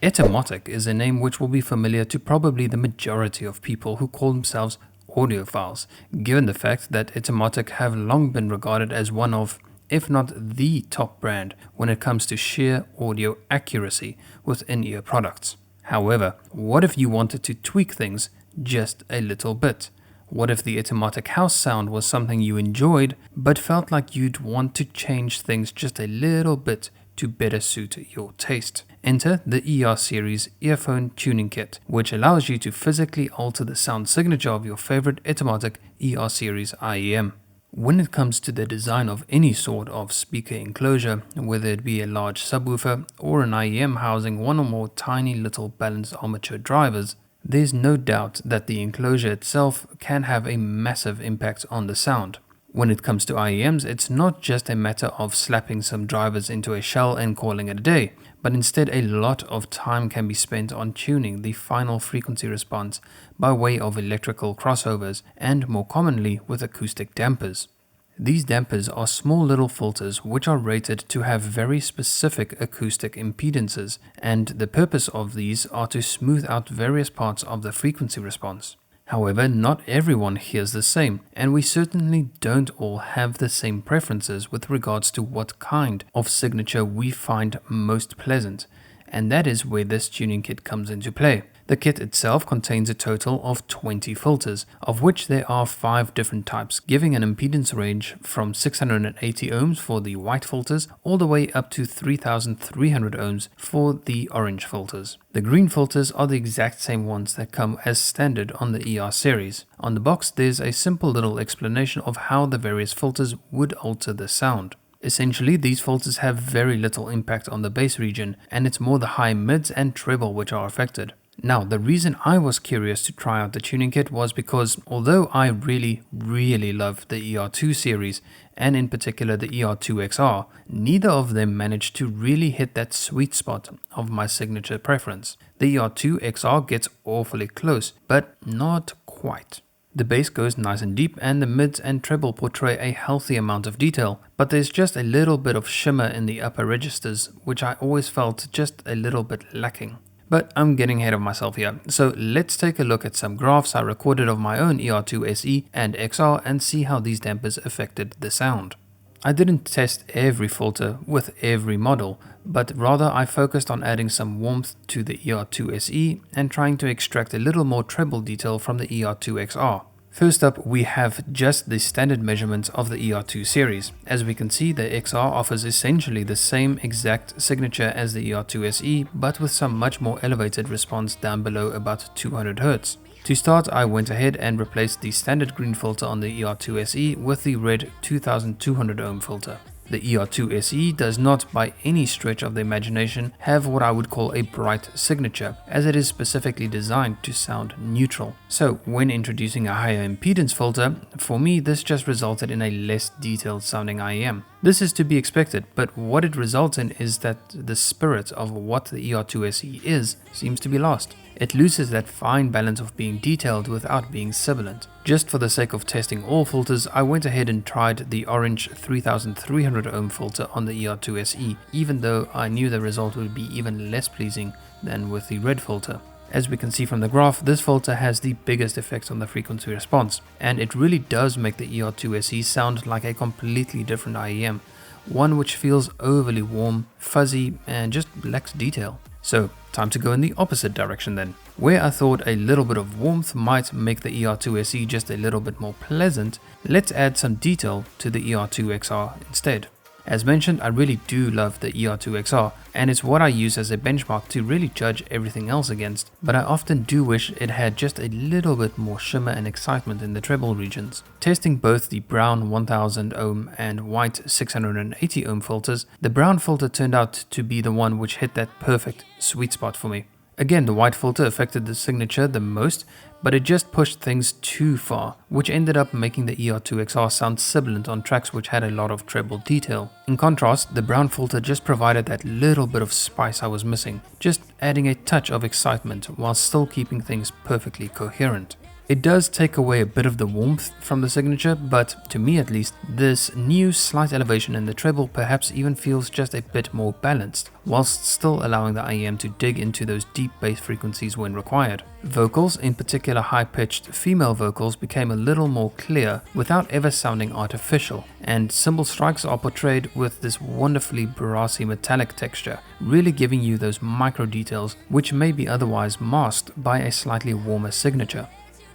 Etymotic is a name which will be familiar to probably the majority of people who call themselves audiophiles, given the fact that Etymotic have long been regarded as one of, if not the top brand when it comes to sheer audio accuracy with in-ear products. However, what if you wanted to tweak things just a little bit? What if the Etymotic house sound was something you enjoyed but felt like you'd want to change things just a little bit to better suit your taste? Enter the ER Series Earphone Tuning Kit, which allows you to physically alter the sound signature of your favorite Etymotic ER Series IEM. When it comes to the design of any sort of speaker enclosure, whether it be a large subwoofer or an IEM housing one or more tiny little balanced armature drivers, there's no doubt that the enclosure itself can have a massive impact on the sound. When it comes to IEMs, it's not just a matter of slapping some drivers into a shell and calling it a day, but instead a lot of time can be spent on tuning the final frequency response by way of electrical crossovers and more commonly with acoustic dampers. These dampers are small little filters which are rated to have very specific acoustic impedances, and the purpose of these are to smooth out various parts of the frequency response. However, not everyone hears the same, and we certainly don't all have the same preferences with regards to what kind of signature we find most pleasant, and that is where this tuning kit comes into play. The kit itself contains a total of 20 filters, of which there are 5 different types, giving an impedance range from 680 ohms for the white filters all the way up to 3300 ohms for the orange filters. The green filters are the exact same ones that come as standard on the ER series. On the box there's a simple little explanation of how the various filters would alter the sound. Essentially, these filters have very little impact on the bass region, and it's more the high mids and treble which are affected. Now, the reason I was curious to try out the tuning kit was because although I really love the ER2 series, and in particular the ER2XR, neither of them managed to really hit that sweet spot of my signature preference. The ER2XR gets awfully close, but not quite. The bass goes nice and deep, and the mids and treble portray a healthy amount of detail, but there's just a little bit of shimmer in the upper registers, which I always felt just a little bit lacking. But I'm getting ahead of myself here, so let's take a look at some graphs I recorded of my own ER2 SE and XR and see how these dampers affected the sound. I didn't test every filter with every model, but rather I focused on adding some warmth to the ER2 SE and trying to extract a little more treble detail from the ER2 XR. First up, we have just the standard measurements of the ER2 series. As we can see, the XR offers essentially the same exact signature as the ER2 SE, but with some much more elevated response down below about 200 Hz. To start, I went ahead and replaced the standard green filter on the ER2 SE with the red 2200 ohm filter. The ER2 SE does not by any stretch of the imagination have what I would call a bright signature, as it is specifically designed to sound neutral. So when introducing a higher impedance filter, for me this just resulted in a less detailed sounding IEM. This is to be expected, but what it results in is that the spirit of what the ER2 SE is seems to be lost. It loses that fine balance of being detailed without being sibilant. Just for the sake of testing all filters, I went ahead and tried the orange 3300 ohm filter on the ER2 SE, even though I knew the result would be even less pleasing than with the red filter. As we can see from the graph, this filter has the biggest effect on the frequency response, and it really does make the ER2 SE sound like a completely different IEM, one which feels overly warm, fuzzy, and just lacks detail. So, time to go in the opposite direction then. Where I thought a little bit of warmth might make the ER2 SE just a little bit more pleasant, let's add some detail to the ER2 XR instead. As mentioned, I really do love the ER2 XR, and it's what I use as a benchmark to really judge everything else against, but I often do wish it had just a little bit more shimmer and excitement in the treble regions. Testing both the brown 1000 ohm and white 680 ohm filters, the brown filter turned out to be the one which hit that perfect sweet spot for me. Again, the white filter affected the signature the most, but it just pushed things too far, which ended up making the ER2 XR sound sibilant on tracks which had a lot of treble detail. In contrast, the brown filter just provided that little bit of spice I was missing, just adding a touch of excitement while still keeping things perfectly coherent. It does take away a bit of the warmth from the signature, but to me at least, this new slight elevation in the treble perhaps even feels just a bit more balanced, whilst still allowing the IEM to dig into those deep bass frequencies when required. Vocals, in particular high-pitched female vocals, became a little more clear without ever sounding artificial, and cymbal strikes are portrayed with this wonderfully brassy metallic texture, really giving you those micro details which may be otherwise masked by a slightly warmer signature.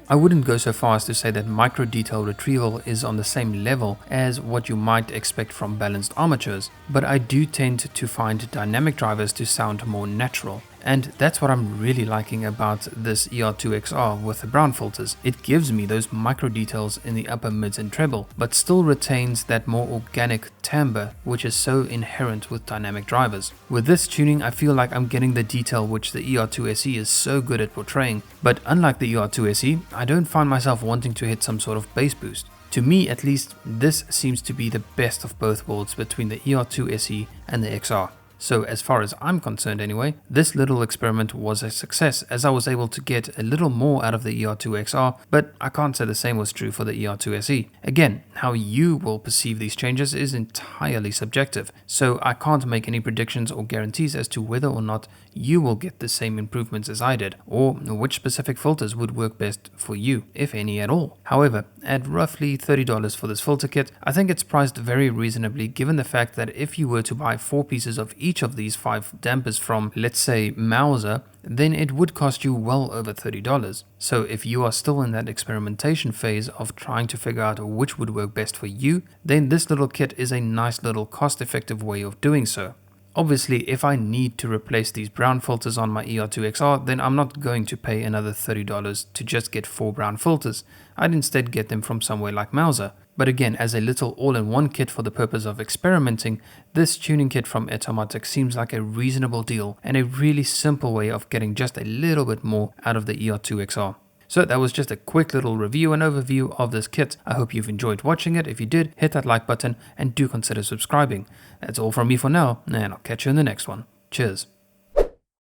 I wouldn't go so far as to say that micro detail retrieval is on the same level as what you might expect from balanced armatures, but I do tend to find dynamic drivers to sound more natural. And that's what I'm really liking about this ER2XR with the brown filters. It gives me those micro details in the upper mids and treble, but still retains that more organic timbre which is so inherent with dynamic drivers. With this tuning, I feel like I'm getting the detail which the ER2SE is so good at portraying, but unlike the ER2SE, I don't find myself wanting to hit some sort of bass boost. To me at least, this seems to be the best of both worlds between the ER2SE and the XR. So as far as I'm concerned anyway, this little experiment was a success as I was able to get a little more out of the ER2XR, but I can't say the same was true for the ER2SE. Again, how you will perceive these changes is entirely subjective, so I can't make any predictions or guarantees as to whether or not you will get the same improvements as I did, or which specific filters would work best for you, if any at all. However, at roughly $30 for this filter kit, I think it's priced very reasonably given the fact that if you were to buy 4 pieces of each of these 5 dampers from, let's say, Mauser, then it would cost you well over $30. So if you are still in that experimentation phase of trying to figure out which would work best for you, then this little kit is a nice little cost-effective way of doing so. Obviously, if I need to replace these brown filters on my ER2XR, then I'm not going to pay another $30 to just get 4 brown filters. I'd instead get them from somewhere like Mauser. But again, as a little all-in-one kit for the purpose of experimenting, this tuning kit from Etymotic seems like a reasonable deal and a really simple way of getting just a little bit more out of the ER2XR. So that was just a quick little review and overview of this kit. I hope you've enjoyed watching it. If you did, hit that like button and do consider subscribing. That's all from me for now, and I'll catch you in the next one. Cheers.